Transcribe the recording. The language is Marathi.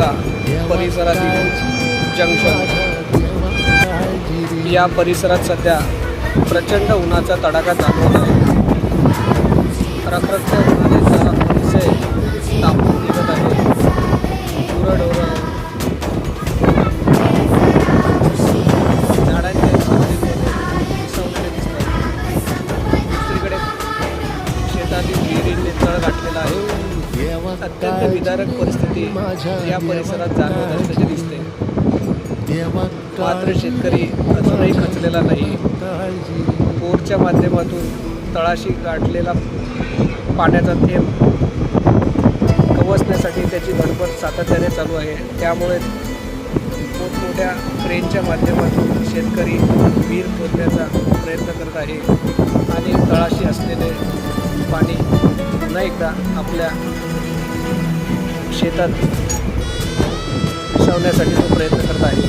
रस्ता परिसरातील जंक्शन या परिसरात सध्या प्रचंड उन्हाचा तडाखा जाणवत आहे. रखरखत उन्हाने सारा परिसर तापून निघत आहे. गुरंढोरं झाडांच्या सावलीमध्ये विसावलेले दिसतात. दुसरीकडे शेतातील विहिरींनी तळ गाठलेला आहे. अत्यंत विदारक परिस्थिती या परिसरात जाणवत असल्याचे दिसते. मात्र शेतकरी अजूनही खचलेला नाही. बोरच्या माध्यमातून तळाशी गाठलेला पाण्याचा थेंब गवसण्यासाठी त्याची धडपड सातत्याने चालू आहे. त्यामुळे मोठमोठ्या क्रेनच्या माध्यमातून शेतकरी विहीर खोदण्याचा प्रयत्न करत आहे आणि तळाशी असलेले पाणी पुन्हा एकदा आपल्या शेतात विसावण्यासाठी तो प्रयत्न करत आहे.